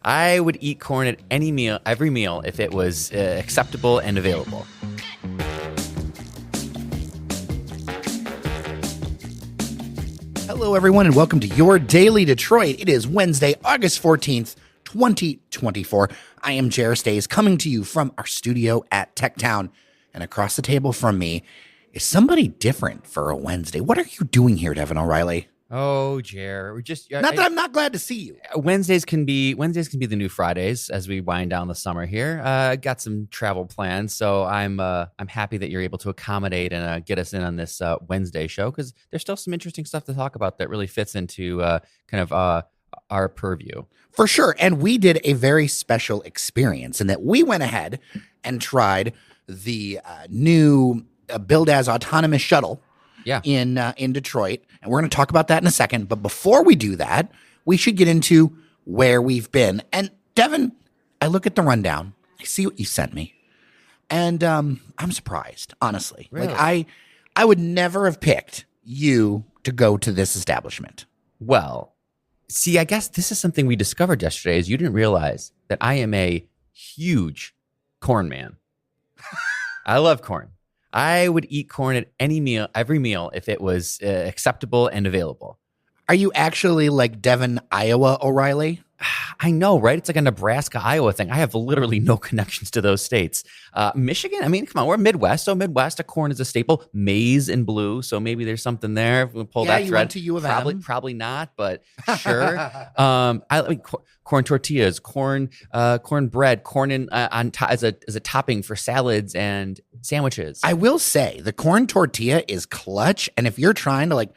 I would eat corn at every meal, if it was acceptable and available. Hello, everyone, and welcome to Your Daily Detroit. It is Wednesday, August 14th, 2024. I am Jer Stays, coming to you from our studio at Techtown. And across the table from me is somebody different for a Wednesday. What are you doing here, Devin O'Reilly? Oh, Jer, we're just Not that I'm not glad to see you. Wednesdays can be the new Fridays as we wind down the summer here. Got some travel plans, so I'm happy that you're able to accommodate and get us in on this Wednesday show, because there's still some interesting stuff to talk about that really fits into our purview. For sure, and we did a very special experience in that we went ahead and tried the new build as autonomous shuttle. Yeah. In Detroit, and we're going to talk about that in a second. But before we do that, we should get into where we've been. And Devin, I look at the rundown, I see what you sent me, and I'm surprised, honestly. Really? Like I would never have picked you to go to this establishment. Well, see, I guess this is something we discovered yesterday, is you didn't realize that I am a huge corn man. I love corn. I would eat corn at every meal, if it was acceptable and available. Are you actually like Devin, Iowa O'Reilly? I know, right? It's like a Nebraska, Iowa thing. I have literally no connections to those states. Michigan, I mean, come on, we're Midwest. So Midwest, a corn is a staple. Maize and blue. So maybe there's something there. We'll pull that thread. You went to U of M. Probably not, but sure. Corn tortillas, corn bread, corn as a topping for salads and sandwiches. I will say the corn tortilla is clutch, and if you're trying to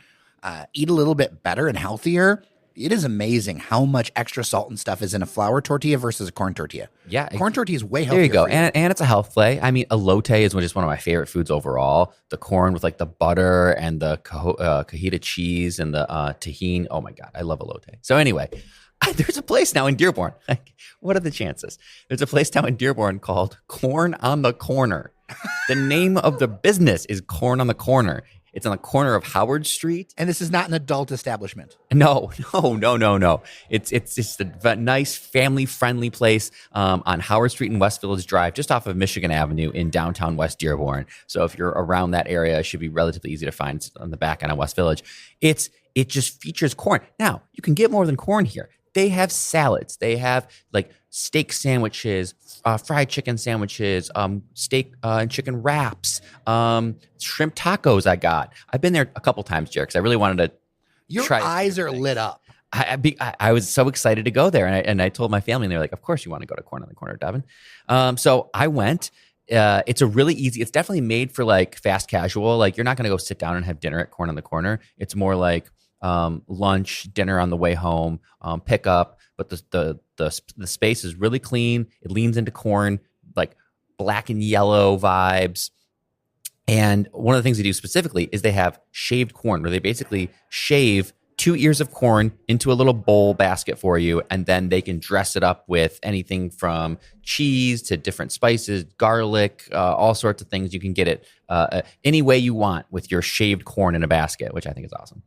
eat a little bit better and healthier, it is amazing how much extra salt and stuff is in a flour tortilla versus a corn tortilla. Yeah. Corn tortilla is way healthier. There you go. For you. And it's a health play. I mean, elote is just one of my favorite foods overall. The corn with like the butter and the cajita cheese and the tahini. Oh my God, I love elote. So anyway, there's a place now in Dearborn. What are the chances? There's a place now in Dearborn called Corn on the Corner. The name of the business is Corn on the Corner. It's on the corner of Howard Street. And this is not an adult establishment. No. It's just a nice family-friendly place on Howard Street and West Village Drive, just off of Michigan Avenue in downtown West Dearborn. So if you're around that area, it should be relatively easy to find. It's on the back end of West Village. It just features corn. Now, you can get more than corn here. They have salads. They have like steak sandwiches, fried chicken sandwiches, steak and chicken wraps, shrimp tacos. I've been there a couple times, Jer, because I really wanted to. Your eyes are lit up. I was so excited to go there, and I told my family, and they were like, "Of course you want to go to Corn on the Corner, Devin." So I went. It's it's definitely made for like fast casual. Like you're not going to go sit down and have dinner at Corn on the Corner. It's more like lunch, dinner on the way home, pick up. But the space is really clean. It leans into corn, like black and yellow vibes. And one of the things they do specifically is they have shaved corn, where they basically shave 2 ears of corn into a little bowl basket for you, and then they can dress it up with anything from cheese to different spices, garlic, all sorts of things. You can get it any way you want with your shaved corn in a basket, which I think is awesome.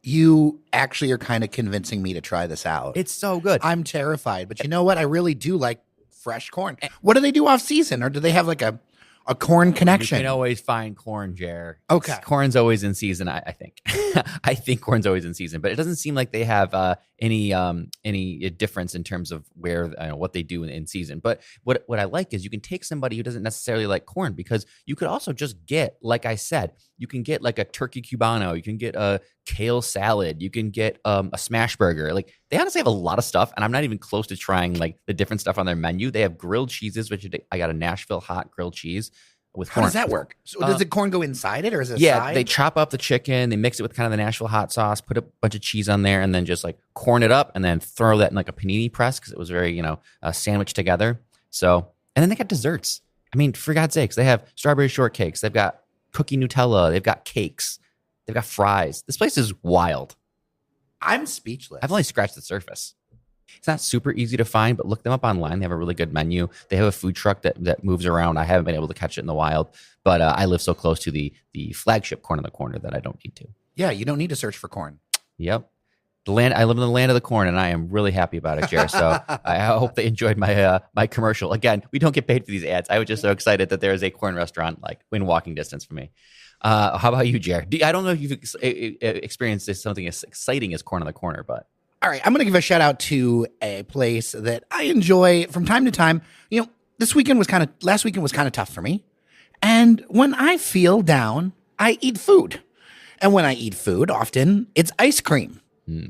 You actually are kind of convincing me to try this out. It's so good. I'm terrified, but you know what? I really do like fresh corn. What do they do off season, or do they have like a corn connection? You can always find corn, Jer. Okay. Corn's always in season, I think. I think corn's always in season, but it doesn't seem like they have any difference in terms of where what they do in season. But what I like is you can take somebody who doesn't necessarily like corn, because you could also just get, like I said, you can get like a turkey cubano, you can get a kale salad, you can get a smash burger. Like they honestly have a lot of stuff, and I'm not even close to trying like the different stuff on their menu. They have grilled cheeses, which I got a Nashville hot grilled cheese with corn. How does that work? So does the corn go inside it, or is it yeah, side? They chop up the chicken, they mix it with kind of the Nashville hot sauce, put a bunch of cheese on there, and then just like corn it up, and then throw that in like a panini press, because it was very sandwiched together. So, and then they got desserts. I mean, for God's sakes, they have strawberry shortcakes, they've got cookie Nutella, they've got cakes, they've got fries. This place is wild. I'm speechless. I've only scratched the surface. It's not super easy to find, but look them up online. They have a really good menu. They have a food truck that moves around. I haven't been able to catch it in the wild, but I live so close to the flagship Corn on the Corner that I don't need to. Yeah, you don't need to search for corn. Yep. I live in the land of the corn, and I am really happy about it, Jer. So I hope they enjoyed my my commercial. Again, we don't get paid for these ads. I was just so excited that there is a corn restaurant like within walking distance for me. How about you, Jer? I don't know if you've experienced something as exciting as corn on the corner, but All right, I'm going to give a shout out to a place that I enjoy from time to time. You know, last weekend was kind of tough for me. And when I feel down, I eat food. And when I eat food, often it's ice cream.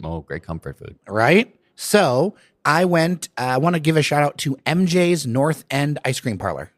Oh, great comfort food. Right? So I want to give a shout out to MJ's North End Ice Cream Parlor.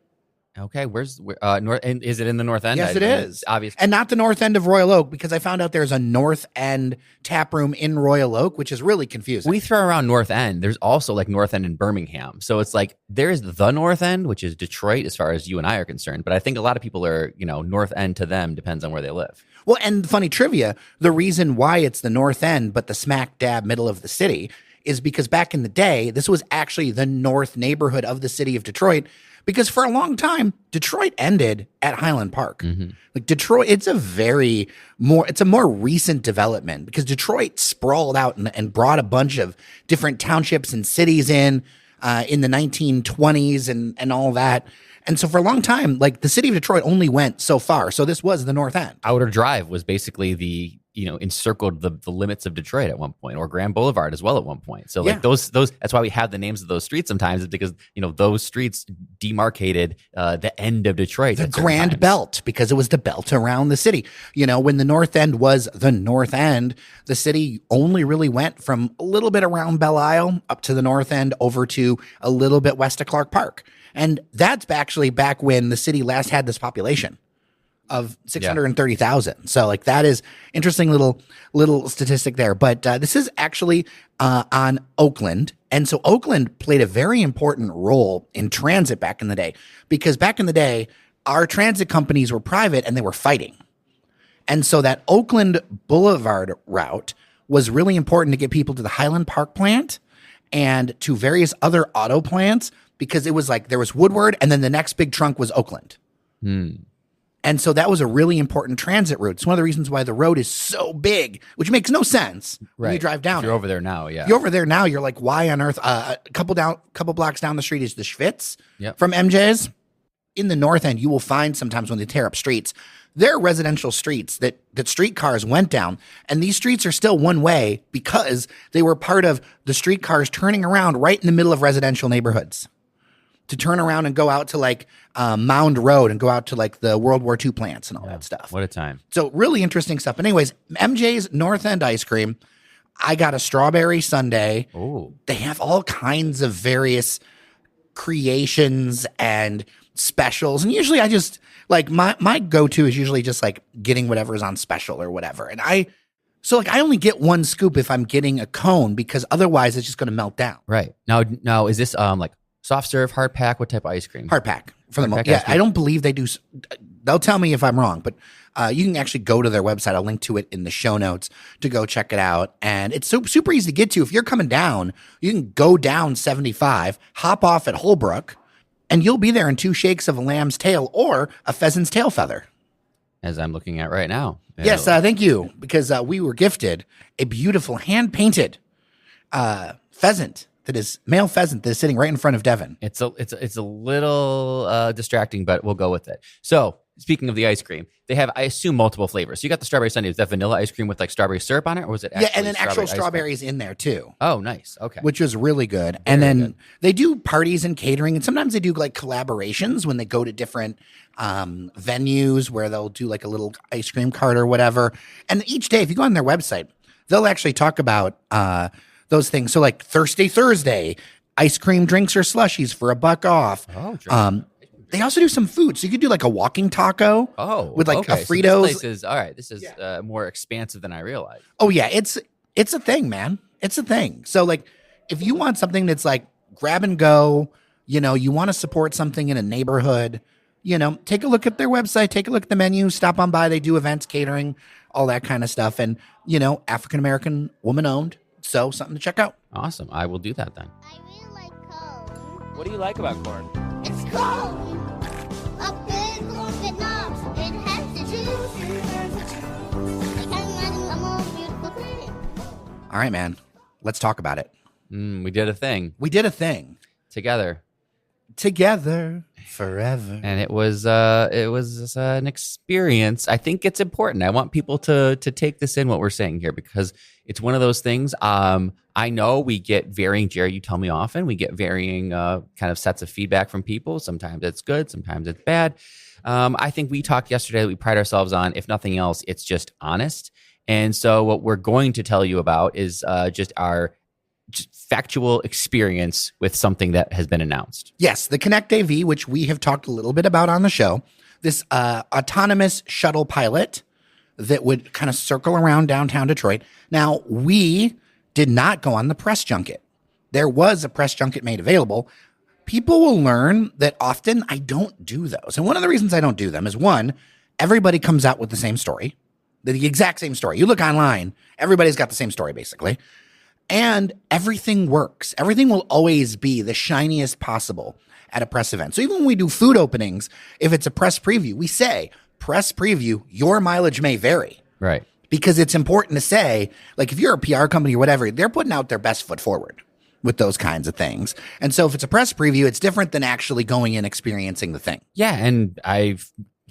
Okay, where's North? And is it in the North End? Yes, it is. Obviously, and not the North End of Royal Oak, because I found out there's a North End tap room in Royal Oak, which is really confusing. we throw around North End. There's also like North End in Birmingham. So it's like there's the North End, which is Detroit, as far as you and I are concerned. But I think a lot of people are, North End to them depends on where they live. Well, and funny trivia, the reason why it's the North End, but the smack dab middle of the city, is because back in the day, this was actually the north neighborhood of the city of Detroit. Because for a long time, Detroit ended at Highland Park. Mm-hmm. Like Detroit, it's a more recent development because Detroit sprawled out and brought a bunch of different townships and cities in the 1920s and all that. And so for a long time, like the city of Detroit only went so far. So this was the North End. Outer Drive was basically encircled the limits of Detroit at one point, or Grand Boulevard as well at one point. So like those that's why we have the names of those streets sometimes, is because those streets demarcated the end of Detroit. The Grand Belt, because it was the belt around the city. When the North End was the North End, the city only really went from a little bit around Belle Isle up to the North End over to a little bit west of Clark Park. And that's actually back when the city last had this population of 630,000. So like that is interesting little statistic there. But this is actually on Oakland. And so Oakland played a very important role in transit back in the day, because back in the day, our transit companies were private and they were fighting. And so that Oakland Boulevard route was really important to get people to the Highland Park plant and to various other auto plants, because it was like there was Woodward and then the next big trunk was Oakland. And so that was a really important transit route. It's one of the reasons why the road is so big, which makes no sense when you drive down. If you're over there now, yeah. You're over there now. You're like, why on earth? A couple blocks down the street is the Schwitz from MJ's. In the North End, you will find sometimes when they tear up streets, there are residential streets that streetcars went down. And these streets are still one way because they were part of the streetcars turning around right in the middle of residential neighborhoods to turn around and go out to like Mound Road and go out to like the World War II plants and all that stuff. What a time. So really interesting stuff. But anyways, MJ's North End ice cream. I got a strawberry sundae. Oh, They have all kinds of various creations and specials. And usually I just like my go-to is usually just like getting whatever's on special or whatever. And I only get one scoop if I'm getting a cone, because otherwise it's just going to melt down. right. Now is this like soft serve, hard pack? What type of ice cream? Hard pack for the Hard most. pack Yeah, ice cream. I don't believe they do. They'll tell me if I'm wrong, but you can actually go to their website. I'll link to it in the show notes to go check it out. And it's super easy to get to. If you're coming down, you can go down 75, hop off at Holbrook, and you'll be there in 2 shakes of a lamb's tail or a pheasant's tail feather. As I'm looking at right now. Yes, thank you, because we were gifted a beautiful hand-painted pheasant. That is male pheasant that is sitting right in front of Devin. It's a little distracting, but we'll go with it. So speaking of the ice cream, they have, I assume, multiple flavors. So you got the strawberry sundae. Is that vanilla ice cream with like strawberry syrup on it, or was it? Yeah, and then actual ice cream? strawberries in there too. Oh, nice. Okay. Which was really good. And then they do parties and catering, and sometimes they do like collaborations when they go to different venues where they'll do like a little ice cream cart or whatever. And each day, if you go on their website, they'll actually talk about those things. So like Thirsty Thursday, ice cream drinks or slushies for $1 off. Oh, they also do some food. So you could do like a walking taco. With like a Fritos. So this is more expansive than I realized. Oh yeah, it's a thing, man. It's a thing. So like, if you want something that's like grab and go, you want to support something in a neighborhood, take a look at their website, take a look at the menu, stop on by. They do events, catering, all that kind of stuff, and African American, woman owned. So something to check out. Awesome. I will do that then. I really like corn. What do you like about corn? It's cold. A big corn that knobs. It has the juice. I can't imagine a more beautiful thing. All right, man. Let's talk about it. We did a thing We did a thing together. together forever. And it was an experience. I think it's important. I want people to take this in, what we're saying here, because it's one of those things. I know we get varying, Jerry, you tell me often, we get varying kind of sets of feedback from people. Sometimes it's good, sometimes it's bad. I think we talked yesterday that we pride ourselves on, if nothing else, it's just honest. And so what we're going to tell you about is just our factual experience with something that has been announced. Yes, the Connect AV, which we have talked a little bit about on the show, this autonomous shuttle pilot that would kind of circle around downtown Detroit. Now, we did not go on the press junket. There was a press junket made available. People will learn that often I don't do those. And one of the reasons I don't do them is, one, everybody comes out with the same story, the exact same story. You look online, everybody's got the same story, basically. And everything works. Everything will always be the shiniest possible at a press event. So even when we do food openings, if it's a press preview, we say, press preview, your mileage may vary. Right. Because it's important to say, like, if you're a PR company or whatever, they're putting out their best foot forward with those kinds of things. And so if it's a press preview, it's different than actually going and experiencing the thing. Yeah, and I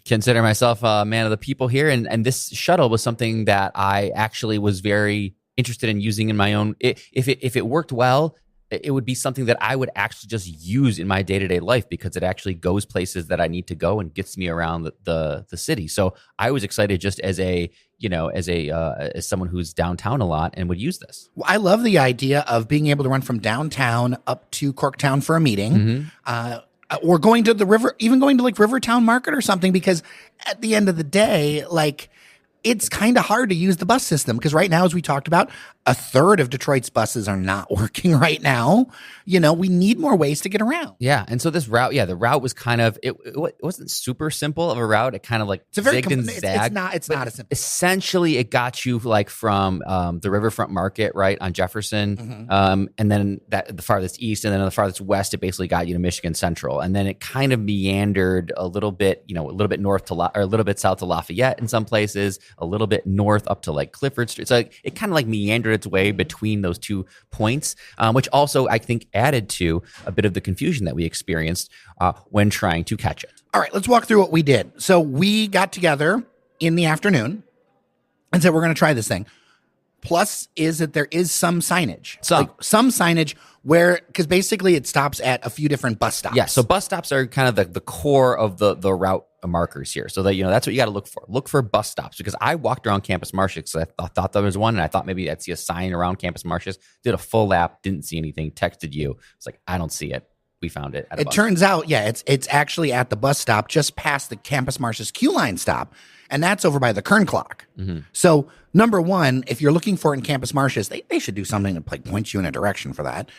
consider myself a man of the people here, and this shuttle was something that I actually was very interested in using in my own. If it worked well, it would be something that I would actually just use in my day-to-day life, because it actually goes places that I need to go and gets me around the city. So I was excited just as someone who's downtown a lot and would use this. Well, I love the idea of being able to run from downtown up to Corktown for a meeting. Or going to the river, even going to like Rivertown Market or something, because at the end of the day, like, it's kind of hard to use the bus system, because right now, as we talked about, a third of Detroit's buses are not working right now. You know, we need more ways to get around. Yeah. And so this route, the route was kind of, it wasn't super simple of a route. It kind of like zigged and zagged. It's not a simple. Essentially, it got you like from the Riverfront Market, right, on Jefferson, and then the farthest east, and then on the farthest west, it basically got you to Michigan Central. And then it kind of meandered a little bit, a little bit north to or a little bit south to Lafayette in some places, a little bit north up to like Clifford Street. So it kind of like meandered its way between those 2 points, which also I think added to a bit of the confusion that we experienced when trying to catch it. All right, let's walk through what we did. So we got together in the afternoon and said, we're going to try this thing. Plus is that there is some signage. Some signage where, because basically it stops at a few different bus stops. Yeah, so bus stops are kind of the core of the route markers here. So that, that's what you got to look for. Look for bus stops, because I walked around Campus Martius because I thought there was one, and I thought maybe I'd see a sign around Campus Martius. Did a full lap, didn't see anything, texted you. It's like, I don't see it. We found it. It turns out, it's actually at the bus stop just past the Campus Martius Q line stop. And that's over by the Kern Clock. So number one, if you're looking for it in Campus Martius, they should do something to like point you in a direction for that.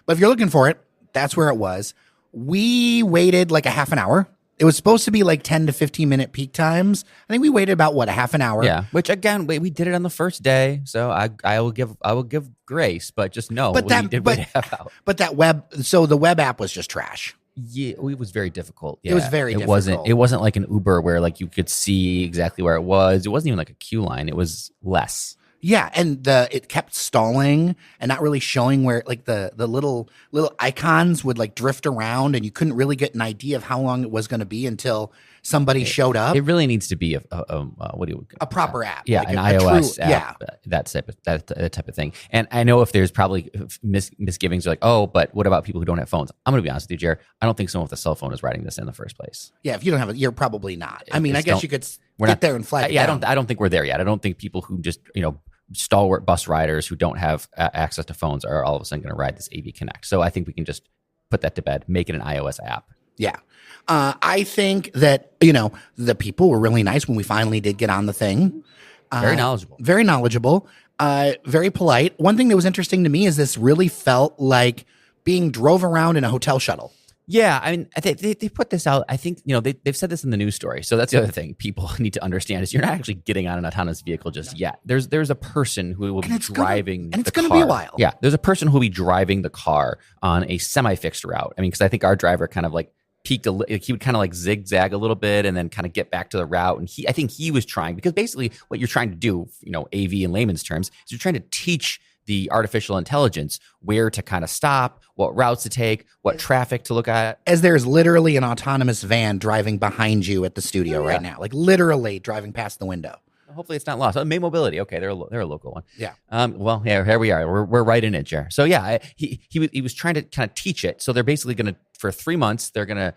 But if you're looking for it, that's where it was. We waited like a half an hour. It was supposed to be like 10 to 15 minute peak times. I think we waited about a half an hour. Yeah, which again, we did it on the first day, so I will give grace, but just know we did wait a half hour. But the web app was just trash. Yeah, it was very difficult. Yeah, it was very difficult. It wasn't like an Uber where like you could see exactly where it was. It wasn't even like a queue line. It was less. Yeah, and it kept stalling and not really showing where, like, the little icons would like drift around, and you couldn't really get an idea of how long it was going to be until somebody showed up. It really needs to be a proper app. Yeah, like an iOS app. Yeah, that type of thing. And I know if there's probably misgivings, like, oh, but what about people who don't have phones? I'm going to be honest with you, Jared. I don't think someone with a cell phone is writing this in the first place. Yeah, if you don't have it, you're probably not. I mean, I guess you could get there and flag it down. I don't think we're there yet. I don't think people who just stalwart bus riders who don't have access to phones are all of a sudden going to ride this AV Connect. So I think we can just put that to bed, make it an iOS app. Yeah. I think that, the people were really nice when we finally did get on the thing. Very knowledgeable. Very knowledgeable. Very polite. One thing that was interesting to me is this really felt like being drove around in a hotel shuttle. Yeah, I mean, they put this out. I think, they've said this in the news story. So that's the other thing people need to understand is you're not actually getting on an autonomous vehicle just yet. There's a person who will be driving the car. And it's going to be a while. Yeah, there's a person who will be driving the car on a semi-fixed route. I mean, because I think our driver kind of like peaked he would kind of like zigzag a little bit and then kind of get back to the route. And I think he was trying, because basically what you're trying to do, AV in layman's terms, is you're trying to teach the artificial intelligence, where to kind of stop, what routes to take, what traffic to look at. As there's literally an autonomous van driving behind you at the studio Yeah. right now, like literally driving past the window. Hopefully it's not lost. May Mobility, okay, they're a local one. Yeah. Well, yeah, here we are. We're right in it, Jer. So yeah, he was trying to kind of teach it. So they're basically going to, for 3 months, they're going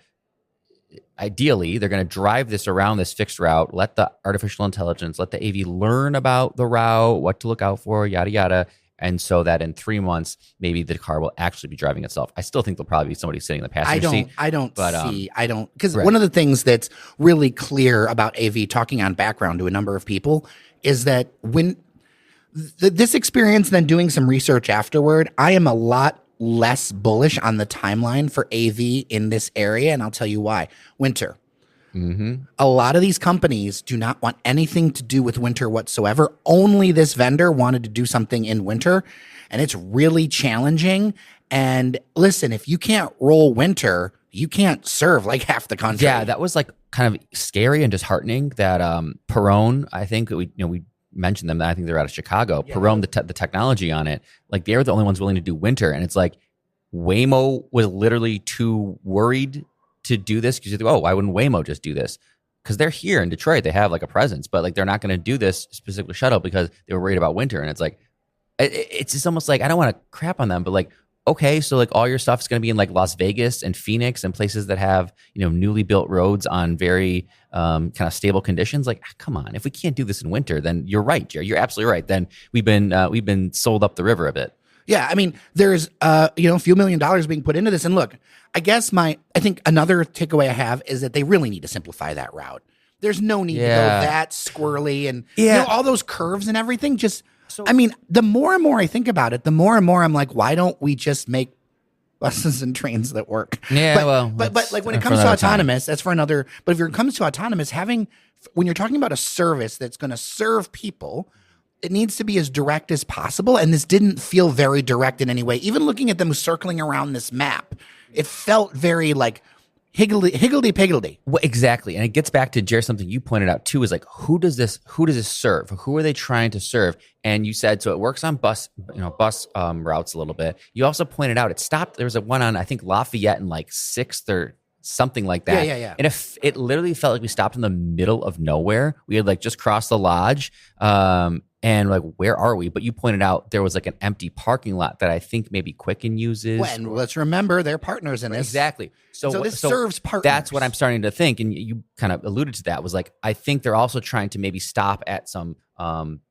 to drive this around this fixed route, let the artificial intelligence, let the AV learn about the route, what to look out for, yada yada. And so that in 3 months, maybe the car will actually be driving itself. I still think there'll probably be somebody sitting in the passenger seat. Because one of the things that's really clear about AV, talking on background to a number of people, is that when this experience, then doing some research afterward, I am a lot less bullish on the timeline for AV in this area. And I'll tell you why. Winter. A lot of these companies do not want anything to do with winter whatsoever. Only this vendor wanted to do something in winter, and it's really challenging. And listen, if you can't roll winter, you can't serve like half the country. Yeah, that was like kind of scary and disheartening that Perrone, I think we mentioned them. I think they're out of Chicago. Yeah. Perrone, the technology on it, like they were the only ones willing to do winter. And it's like Waymo was literally too worried to do this because you think, oh, why wouldn't Waymo just do this? Because they're here in Detroit, they have like a presence, but like they're not going to do this specifically Shuttle because they were worried about winter. And it's like, it's just almost like, I don't want to crap on them, but like, okay, so like all your stuff is going to be in like Las Vegas and Phoenix and places that have, newly built roads on very kind of stable conditions. Like, come on, if we can't do this in winter, then you're right, Jerry. You're absolutely right. Then we've been sold up the river a bit. Yeah, I mean, there's a few $1 million being put into this, and look, I think another takeaway I have is that they really need to simplify that route. There's no need to go that squirrely and all those curves and everything. The more and more I think about it, the more and more I'm like, why don't we just make buses and trains that work? Yeah, but like when it comes to autonomous, that's for another. But if it comes to autonomous, when you're talking about a service that's going to serve people, it needs to be as direct as possible. And this didn't feel very direct in any way. Even looking at them circling around this map, it felt very like higgledy-piggledy. Well, exactly. And it gets back to, Jared, something you pointed out too, is like, who does this serve? Who are they trying to serve? And you said, so it works on bus routes a little bit. You also pointed out it stopped. There was one on, I think, Lafayette and like 6th or something like that. Yeah. And it literally felt like we stopped in the middle of nowhere. We had like just crossed the lodge. And like, where are we? But you pointed out there was like an empty parking lot that I think maybe Quicken uses. Well, and let's remember they're partners in this. Exactly. So this serves partners. That's what I'm starting to think. And you kind of alluded to that, was like, I think they're also trying to maybe stop at some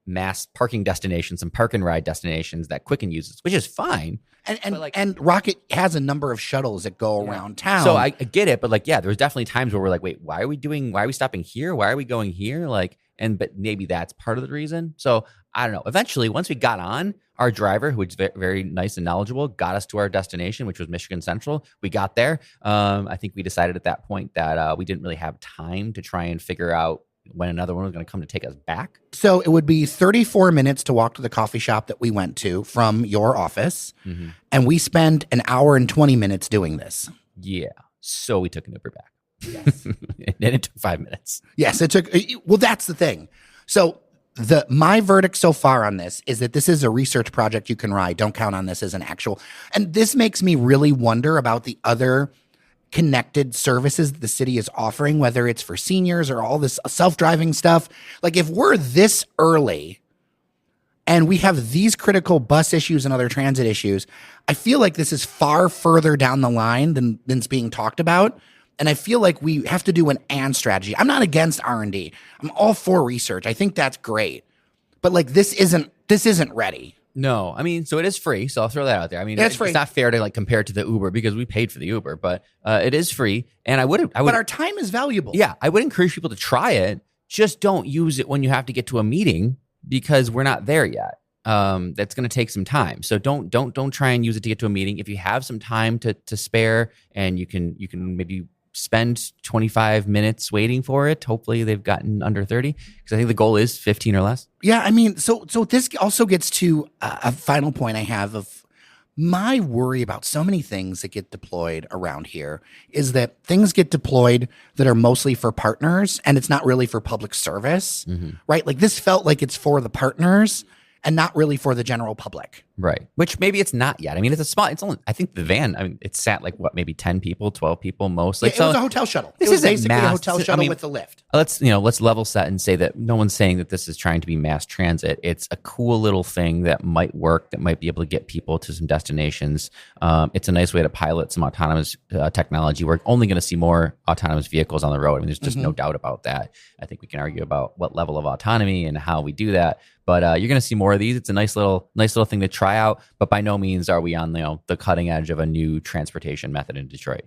mass parking destinations, some park and ride destinations that Quicken uses, which is fine. And Rocket has a number of shuttles that go around town. So I get it, but like, yeah, there's definitely times where we're like, wait, why are we stopping here? Why are we going here? Like, but maybe that's part of the reason. So I don't know. Eventually, once we got on, our driver, who was very nice and knowledgeable, got us to our destination, which was Michigan Central. We got there. I think we decided at that point that we didn't really have time to try and figure out when another one was going to come to take us back. So it would be 34 minutes to walk to the coffee shop that we went to from your office. Mm-hmm. And we spent an hour and 20 minutes doing this. Yeah. So we took an Uber back. Yes. And it took 5 minutes. Yes, it took. Well, that's the thing. So my verdict so far on this is that this is a research project you can ride. Don't count on this as an actual. And this makes me really wonder about the other connected services that the city is offering, whether it's for seniors or all this self-driving stuff. Like, if we're this early and we have these critical bus issues and other transit issues, I feel like this is far further down the line than's being talked about. And I feel like we have to do an and strategy. I'm not against R&D. I'm all for research. I think that's great. But like, this isn't ready. No, I mean, so it is free. So I'll throw that out there. I mean, it's not fair to like compare it to the Uber because we paid for the Uber, but it is free. And I would. But our time is valuable. Yeah, I would encourage people to try it. Just don't use it when you have to get to a meeting because we're not there yet. That's going to take some time. So don't try and use it to get to a meeting. If you have some time to spare and you can maybe spend 25 minutes waiting for it. Hopefully they've gotten under 30 because I think the goal is 15 or less. Yeah. I mean, so this also gets to a final point I have of my worry about so many things that get deployed around here is that things get deployed that are mostly for partners and it's not really for public service, right? Like, this felt like it's for the partners and not really for the general public. Right. Which maybe it's not yet. I mean, it's only, I think the van, I mean, it sat like what, maybe 10 people, 12 people most. Like, It was a hotel shuttle. This It was isn't basically a mass. hotel I shuttle mean, with the lift. let's level set and say that no one's saying that this is trying to be mass transit. It's a cool little thing that might work, that might be able to get people to some destinations. It's a nice way to pilot some autonomous technology. We're only going to see more autonomous vehicles on the road. I mean, there's just no doubt about that. I think we can argue about what level of autonomy and how we do that. But you're going to see more of these. It's a nice little thing to try out. But by no means are we on the cutting edge of a new transportation method in Detroit.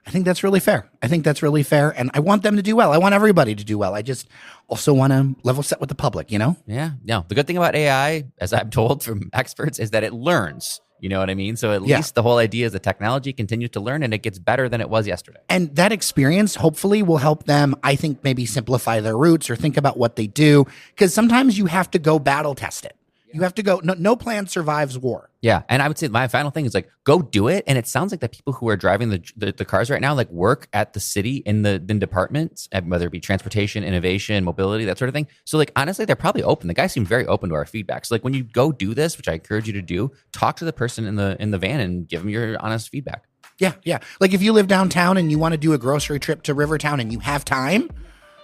I think that's really fair. And I want them to do well. I want everybody to do well. I just also want to level set with the public, you know? Yeah. No, the good thing about AI, as I'm told from experts, is that it learns. You know what I mean? So at least the whole idea is the technology continues to learn and it gets better than it was yesterday. And that experience hopefully will help them, I think, maybe simplify their routes or think about what they do. Because sometimes you have to go battle test it. You have to go, no plan survives war. Yeah. And I would say my final thing is like, go do it. And it sounds like the people who are driving the cars right now, like work at the city in the departments, whether it be transportation, innovation, mobility, that sort of thing. So like, honestly, they're probably open. The guys seem very open to our feedback. So like when you go do this, which I encourage you to do, talk to the person in the van and give them your honest feedback. Yeah. Like if you live downtown and you want to do a grocery trip to Rivertown and you have time,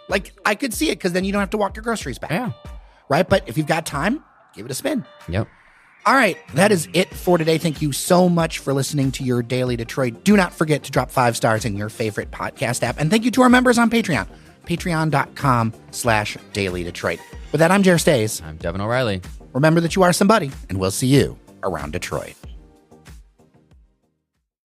like I could see it because then you don't have to walk your groceries back. Yeah. Right. But if you've got time, give it a spin. Yep. All right. That is it for today. Thank you so much for listening to your Daily Detroit. Do not forget to drop 5 stars in your favorite podcast app. And thank you to our members on Patreon, patreon.com/Daily Detroit. With that, I'm Jer Stays. I'm Devin O'Reilly. Remember that you are somebody, and we'll see you around Detroit.